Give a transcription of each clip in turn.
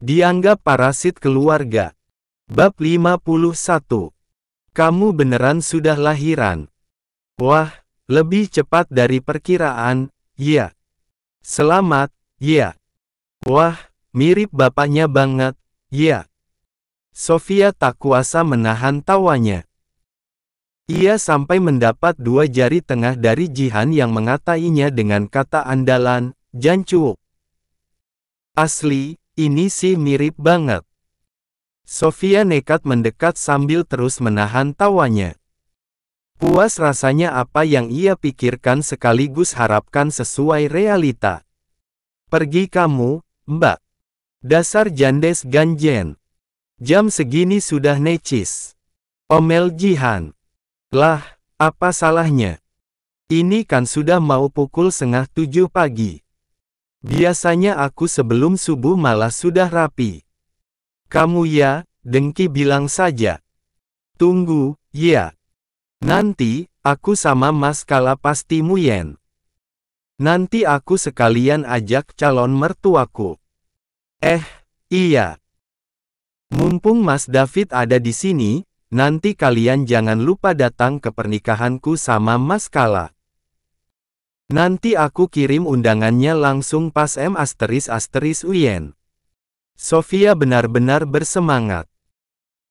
Dianggap parasit keluarga. Bab 51. Kamu beneran sudah lahiran? Wah, lebih cepat dari perkiraan, ya. Selamat, ya. Wah, mirip bapaknya banget, ya. Sofia tak kuasa menahan tawanya. Ia sampai mendapat dua jari tengah dari Jihan yang mengatainya dengan kata andalan, Jancu. Asli, ini sih mirip banget. Sofia nekat mendekat sambil terus menahan tawanya. Puas rasanya apa yang ia pikirkan sekaligus harapkan sesuai realita. Pergi kamu, Mbak. Dasar jandes ganjen. Jam segini sudah necis. Omel Jihan. Lah, apa salahnya? Ini kan sudah mau pukul 6:30 pagi. Biasanya aku sebelum subuh malah sudah rapi. Kamu ya, dengki bilang saja. Tunggu, ya. Nanti, aku sama Mas Kala pasti muyen. Nanti aku sekalian ajak calon mertuaku. Iya. Mumpung Mas David ada di sini, nanti kalian jangan lupa datang ke pernikahanku sama Mas Kala. Nanti aku kirim undangannya langsung pas ***uyen. Sofia benar-benar bersemangat.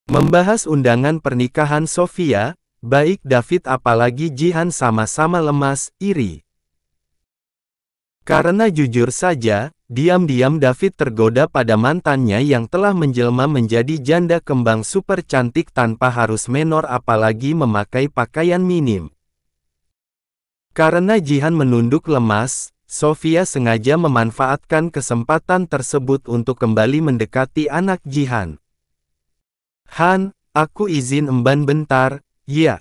Membahas undangan pernikahan Sofia, baik David apalagi Jihan sama-sama lemas, iri. Karena jujur saja, diam-diam David tergoda pada mantannya yang telah menjelma menjadi janda kembang super cantik tanpa harus menor apalagi memakai pakaian minim. Karena Jihan menunduk lemas, Sofia sengaja memanfaatkan kesempatan tersebut untuk kembali mendekati anak Jihan. Han, aku izin emban bentar, ya.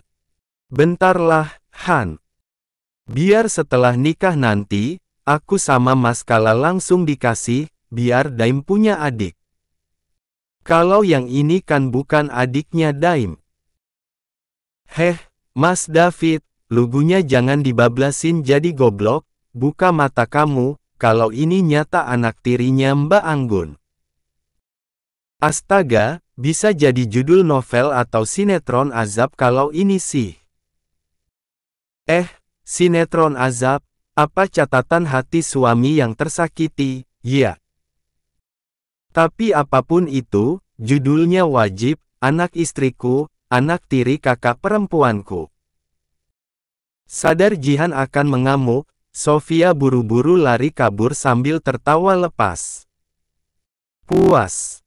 Bentarlah, Han. Biar setelah nikah nanti, aku sama Mas Kala langsung dikasih, biar Daim punya adik. Kalau yang ini kan bukan adiknya Daim. Mas David. Lugunya jangan dibablasin jadi goblok, buka mata kamu, kalau ini nyata anak tirinya Mbak Anggun. Astaga, bisa jadi judul novel atau sinetron azab kalau ini sih. Sinetron azab, apa catatan hati suami yang tersakiti, ya. Tapi apapun itu, judulnya wajib, anak istriku, anak tiri kakak perempuanku. Sadar Jihan akan mengamuk, Sofia buru-buru lari kabur sambil tertawa lepas. Puas.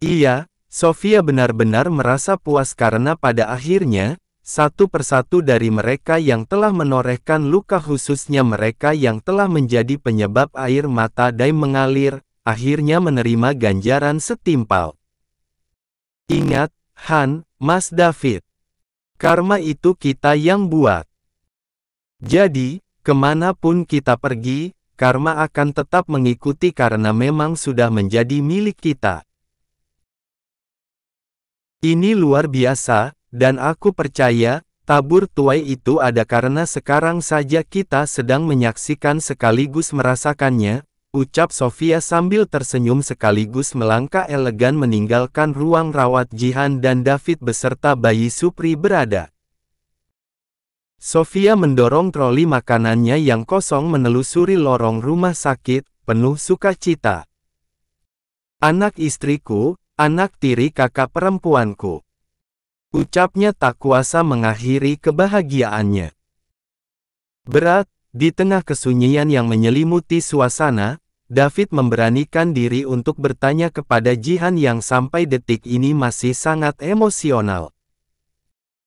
Iya, Sofia benar-benar merasa puas karena pada akhirnya, satu persatu dari mereka yang telah menorehkan luka khususnya mereka yang telah menjadi penyebab air mata Daim mengalir, akhirnya menerima ganjaran setimpal. Ingat, Han, Mas David. Karma itu kita yang buat. Jadi, kemanapun kita pergi, karma akan tetap mengikuti karena memang sudah menjadi milik kita. Ini luar biasa, dan aku percaya, tabur tuai itu ada karena sekarang saja kita sedang menyaksikan sekaligus merasakannya, ucap Sofia sambil tersenyum sekaligus melangkah elegan meninggalkan ruang rawat Jihan dan David beserta bayi Supri berada. Sofia mendorong troli makanannya yang kosong menelusuri lorong rumah sakit, penuh sukacita. Anak istriku, anak tiri kakak perempuanku. Ucapnya tak kuasa mengakhiri kebahagiaannya. Berat, di tengah kesunyian yang menyelimuti suasana, David memberanikan diri untuk bertanya kepada Jihan yang sampai detik ini masih sangat emosional.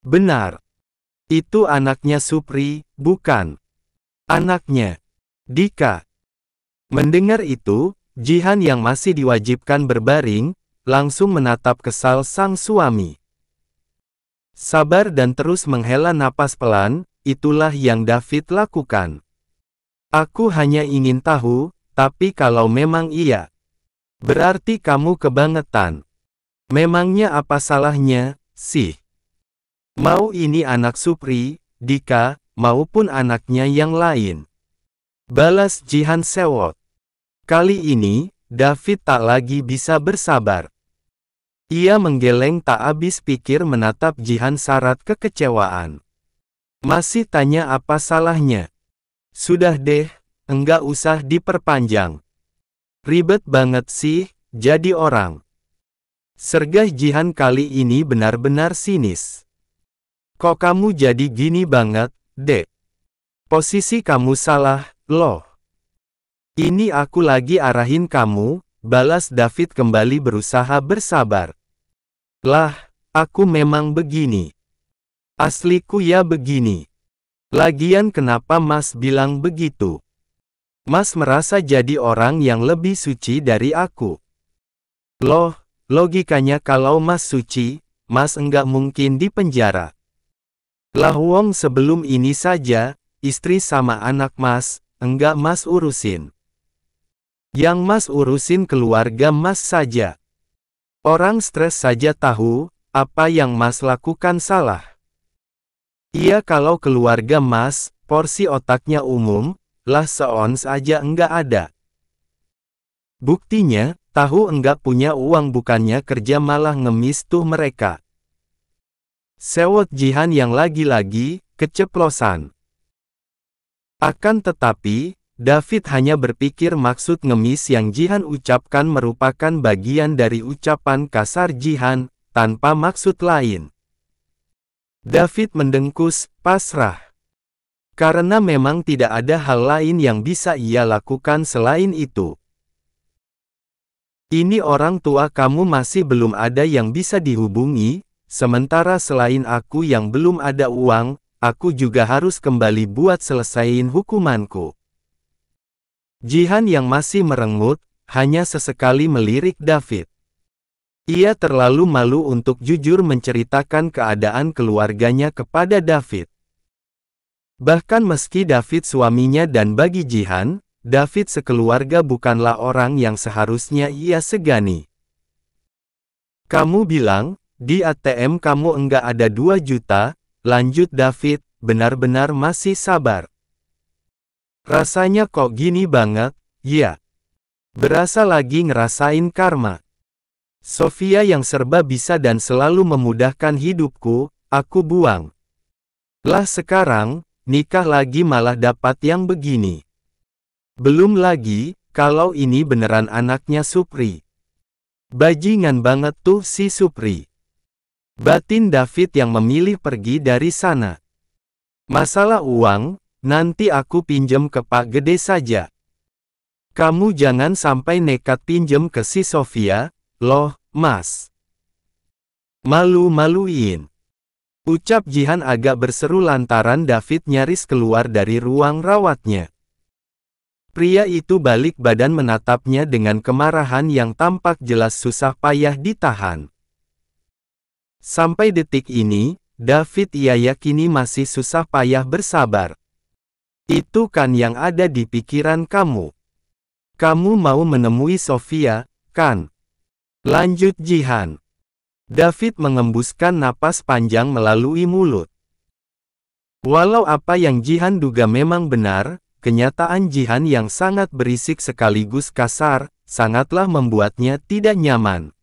Benar. Itu anaknya Supri, bukan? Anaknya. Dika. Mendengar itu, Jihan yang masih diwajibkan berbaring, langsung menatap kesal sang suami. Sabar dan terus menghela napas pelan, itulah yang David lakukan. Aku hanya ingin tahu, tapi kalau memang iya, berarti kamu kebangetan. Memangnya apa salahnya, sih? Mau ini anak Supri, Dika, maupun anaknya yang lain. Balas Jihan sewot. Kali ini, David tak lagi bisa bersabar. Ia menggeleng tak habis pikir menatap Jihan syarat kekecewaan. Masih tanya apa salahnya? Sudah deh, enggak usah diperpanjang. Ribet banget sih, jadi orang. Sergah Jihan kali ini benar-benar sinis. Kok kamu jadi gini banget, Dek? Posisi kamu salah, loh. Ini aku lagi arahin kamu, balas David kembali berusaha bersabar. Lah, aku memang begini. Asliku ya begini. Lagian kenapa Mas bilang begitu? Mas merasa jadi orang yang lebih suci dari aku. Loh, logikanya kalau Mas suci, Mas enggak mungkin di penjara. Lah wong sebelum ini saja, istri sama anak Mas, enggak Mas urusin. Yang Mas urusin keluarga Mas saja. Orang stres saja tahu, apa yang Mas lakukan salah. Iya kalau keluarga Mas, porsi otaknya umum, lah seons aja enggak ada. Buktinya, tahu enggak punya uang bukannya kerja malah ngemis tuh mereka. Sewot Jihan yang lagi-lagi, keceplosan. Akan tetapi, David hanya berpikir maksud ngemis yang Jihan ucapkan merupakan bagian dari ucapan kasar Jihan, tanpa maksud lain. David mendengkus, pasrah. Karena memang tidak ada hal lain yang bisa ia lakukan selain itu. Ini orang tua kamu masih belum ada yang bisa dihubungi, sementara selain aku yang belum ada uang, aku juga harus kembali buat selesaiin hukumanku. Jihan yang masih merengut, hanya sesekali melirik David. Ia terlalu malu untuk jujur menceritakan keadaan keluarganya kepada David. Bahkan meski David suaminya dan bagi Jihan, David sekeluarga bukanlah orang yang seharusnya ia segani. Kamu bilang, di ATM kamu enggak ada 2 juta, lanjut David, benar-benar masih sabar. Rasanya kok gini banget, ya. Berasa lagi ngerasain karma. Sofia yang serba bisa dan selalu memudahkan hidupku, aku buang. Lah sekarang, nikah lagi malah dapat yang begini. Belum lagi, kalau ini beneran anaknya Supri. Bajingan banget tuh si Supri. Batin David yang memilih pergi dari sana. Masalah uang, nanti aku pinjem ke Pak Gede saja. Kamu jangan sampai nekat pinjem ke si Sofia, loh, Mas. Malu-maluin. Ucap Jihan agak berseru lantaran David nyaris keluar dari ruang rawatnya. Pria itu balik badan menatapnya dengan kemarahan yang tampak jelas susah payah ditahan. Sampai detik ini, David ia yakini masih susah payah bersabar. Itu kan yang ada di pikiran kamu. Kamu mau menemui Sofia, kan? Lanjut Jihan. David mengembuskan napas panjang melalui mulut. Walau apa yang Jihan duga memang benar, kenyataan Jihan yang sangat berisik sekaligus kasar, sangatlah membuatnya tidak nyaman.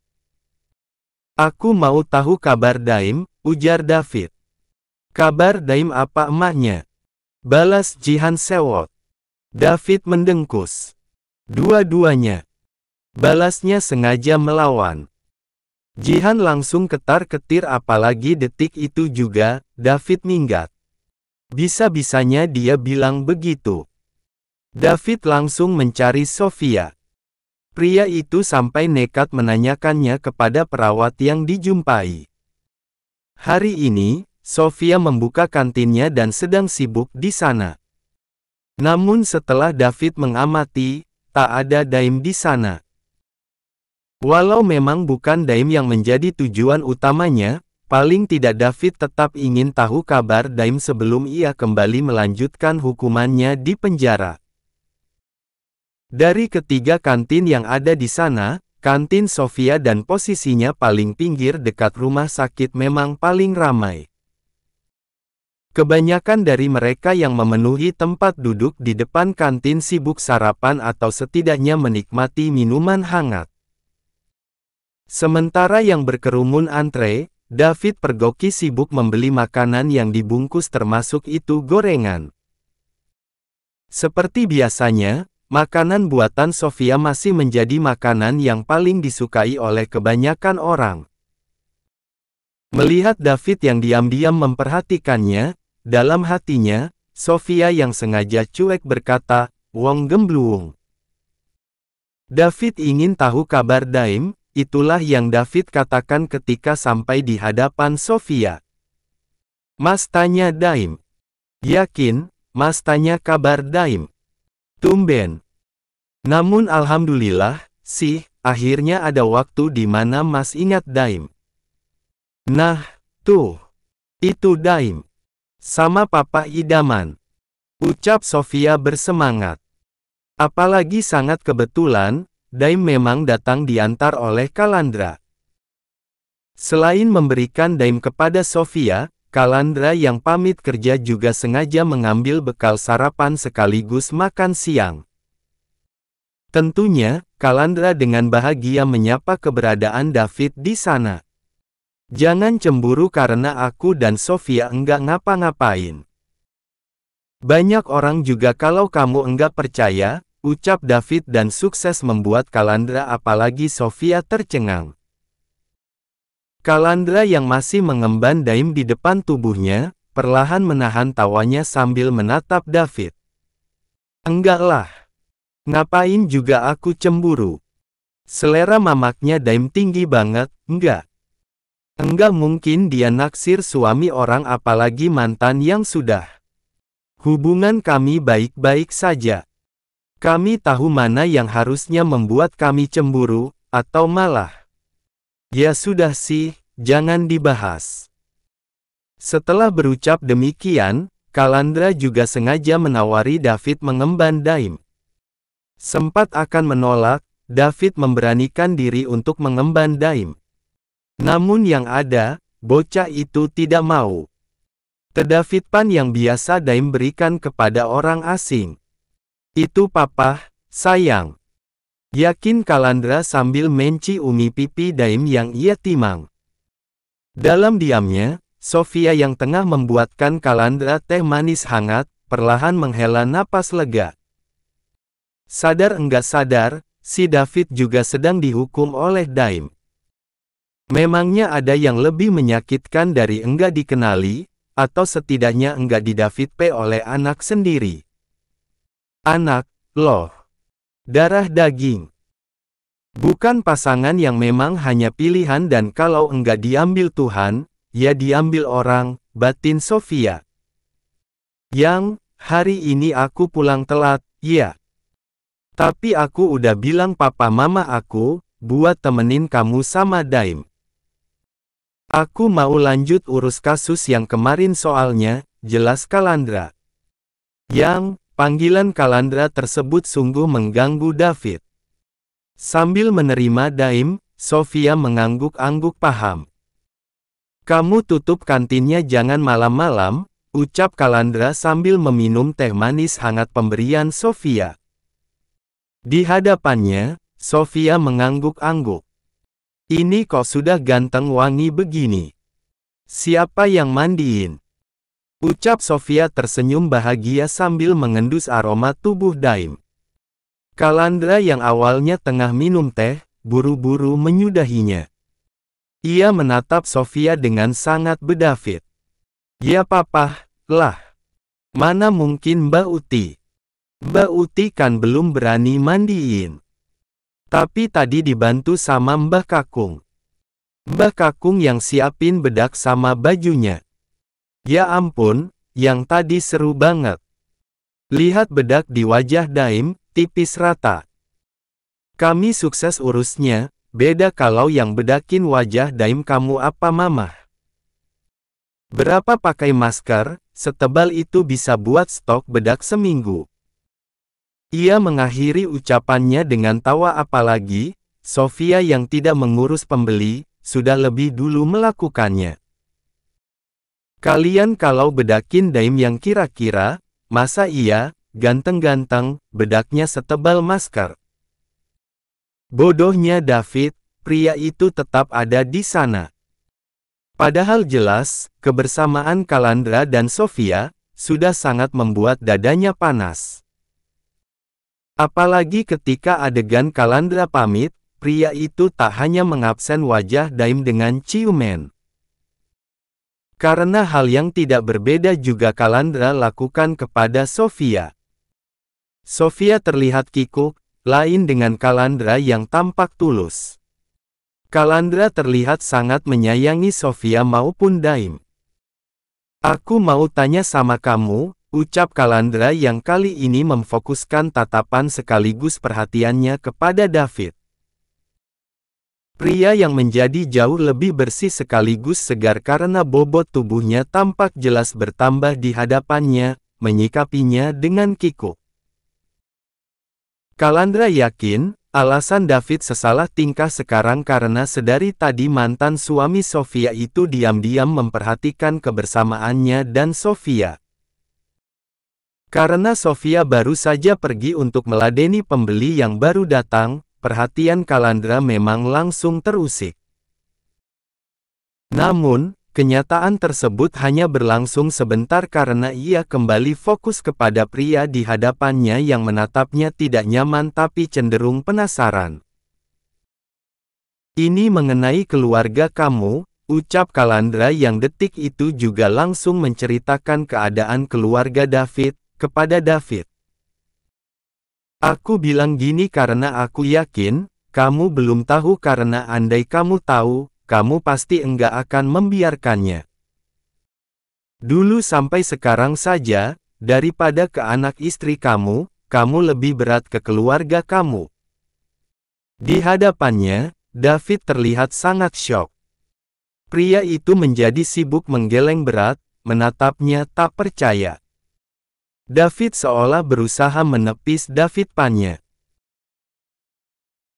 Aku mau tahu kabar Daim, ujar David. Kabar Daim apa emaknya? Balas Jihan sewot. David mendengkus. Dua-duanya. Balasnya sengaja melawan. Jihan langsung ketar-ketir apalagi detik itu juga, David minggat. Bisa-bisanya dia bilang begitu. David langsung mencari Sofia. Pria itu sampai nekat menanyakannya kepada perawat yang dijumpai. Hari ini, Sofia membuka kantinnya dan sedang sibuk di sana. Namun setelah David mengamati, tak ada Daim di sana. Walau memang bukan Daim yang menjadi tujuan utamanya, paling tidak David tetap ingin tahu kabar Daim sebelum ia kembali melanjutkan hukumannya di penjara. Dari ketiga kantin yang ada di sana, kantin Sofia dan posisinya paling pinggir dekat rumah sakit memang paling ramai. Kebanyakan dari mereka yang memenuhi tempat duduk di depan kantin sibuk sarapan atau setidaknya menikmati minuman hangat. Sementara yang berkerumun antre, David pergoki sibuk membeli makanan yang dibungkus termasuk itu gorengan. Seperti biasanya, makanan buatan Sofia masih menjadi makanan yang paling disukai oleh kebanyakan orang. Melihat David yang diam-diam memperhatikannya, dalam hatinya, Sofia yang sengaja cuek berkata, "Wong gembluung." David ingin tahu kabar Daim, itulah yang David katakan ketika sampai di hadapan Sofia. "Mas," tanya Daim. "Yakin, Mas?" tanya kabar Daim. "Tumben. Namun alhamdulillah, sih, akhirnya ada waktu di mana Mas ingat Daim." "Nah, tuh. Itu Daim. Sama papa idaman," ucap Sofia bersemangat. Apalagi sangat kebetulan, Daim memang datang diantar oleh Kalandra. Selain memberikan Daim kepada Sofia, Kalandra yang pamit kerja juga sengaja mengambil bekal sarapan sekaligus makan siang. Tentunya, Kalandra dengan bahagia menyapa keberadaan David di sana. "Jangan cemburu karena aku dan Sofia enggak ngapa-ngapain. Banyak orang juga kalau kamu enggak percaya," ucap David dan sukses membuat Kalandra apalagi Sofia tercengang. Kalandra yang masih mengemban Daim di depan tubuhnya, perlahan menahan tawanya sambil menatap David. "Enggaklah. Ngapain juga aku cemburu. Selera mamaknya Daim tinggi banget, enggak? Enggak mungkin dia naksir suami orang apalagi mantan yang sudah. Hubungan kami baik-baik saja. Kami tahu mana yang harusnya membuat kami cemburu, atau malah. Ya sudah sih, jangan dibahas." Setelah berucap demikian, Kalandra juga sengaja menawari David mengemban Daim. Sempat akan menolak, David memberanikan diri untuk mengemban Daim. Namun yang ada, bocah itu tidak mau. David Pan yang biasa Daim berikan kepada orang asing. "Itu papa, sayang." Yakin Kalandra sambil menciumi pipi Daim yang ia timang. Dalam diamnya, Sofia yang tengah membuatkan Kalandra teh manis hangat, perlahan menghela napas lega. Sadar enggak sadar, si David juga sedang dihukum oleh Daim. Memangnya ada yang lebih menyakitkan dari enggak dikenali, atau setidaknya enggak di-David oleh anak sendiri? Anak, loh. Darah daging. Bukan pasangan yang memang hanya pilihan dan kalau enggak diambil Tuhan, ya diambil orang, batin Sofia. "Yang, hari ini aku pulang telat, ya. Tapi aku udah bilang papa mama aku, buat temenin kamu sama Daim. Aku mau lanjut urus kasus yang kemarin soalnya," jelas Kalandra. Yang, panggilan Kalandra tersebut sungguh mengganggu David. Sambil menerima Daim, Sofia mengangguk-angguk paham. "Kamu tutup kantinnya jangan malam-malam," ucap Kalandra sambil meminum teh manis hangat pemberian Sofia. Di hadapannya, Sofia mengangguk-angguk. "Ini kok sudah ganteng wangi begini. Siapa yang mandiin?" ucap Sofia tersenyum bahagia sambil mengendus aroma tubuh Daim. Kalandra yang awalnya tengah minum teh, buru-buru menyudahinya. Ia menatap Sofia dengan sangat bedavid. "Ya papa, lah. Mana mungkin Mbak Uti? Mbak Uti kan belum berani mandiin. Tapi tadi dibantu sama Mbak Kakung. Mbak Kakung yang siapin bedak sama bajunya. Ya ampun, yang tadi seru banget. Lihat bedak di wajah Daim, tipis rata. Kami sukses urusnya, beda kalau yang bedakin wajah Daim kamu apa mamah. Berapa pakai masker, setebal itu bisa buat stok bedak seminggu." Ia mengakhiri ucapannya dengan tawa apalagi, Sofia yang tidak mengurus pembeli, sudah lebih dulu melakukannya. Kalian kalau bedakin Daim yang kira-kira, masa iya, ganteng-ganteng, bedaknya setebal masker. Bodohnya David, pria itu tetap ada di sana. Padahal jelas, kebersamaan Calandra dan Sofia, sudah sangat membuat dadanya panas. Apalagi ketika adegan Calandra pamit, pria itu tak hanya mengabsen wajah Daim dengan ciuman. Karena hal yang tidak berbeda juga Calandra lakukan kepada Sofia. Sofia terlihat kikuk, lain dengan Calandra yang tampak tulus. Calandra terlihat sangat menyayangi Sofia maupun Daim. Aku mau tanya sama kamu, ucap Calandra yang kali ini memfokuskan tatapan sekaligus perhatiannya kepada David. Pria yang menjadi jauh lebih bersih sekaligus segar karena bobot tubuhnya tampak jelas bertambah di hadapannya, menyikapinya dengan kikuk. Calandra yakin, alasan David sesalah tingkah sekarang karena sedari tadi mantan suami Sofia itu diam-diam memperhatikan kebersamaannya dan Sofia. Karena Sofia baru saja pergi untuk meladeni pembeli yang baru datang, perhatian Calandra memang langsung terusik. Namun, kenyataan tersebut hanya berlangsung sebentar karena ia kembali fokus kepada pria di hadapannya yang menatapnya tidak nyaman tapi cenderung penasaran. Ini mengenai keluarga kamu, ucap Calandra yang detik itu juga langsung menceritakan keadaan keluarga David, kepada David. Aku bilang gini karena aku yakin, kamu belum tahu karena andai kamu tahu, kamu pasti enggak akan membiarkannya. Dulu sampai sekarang saja, daripada ke anak istri kamu, kamu lebih berat ke keluarga kamu. Di hadapannya, David terlihat sangat syok. Pria itu menjadi sibuk menggeleng berat, menatapnya tak percaya. David seolah berusaha menepis David pannya.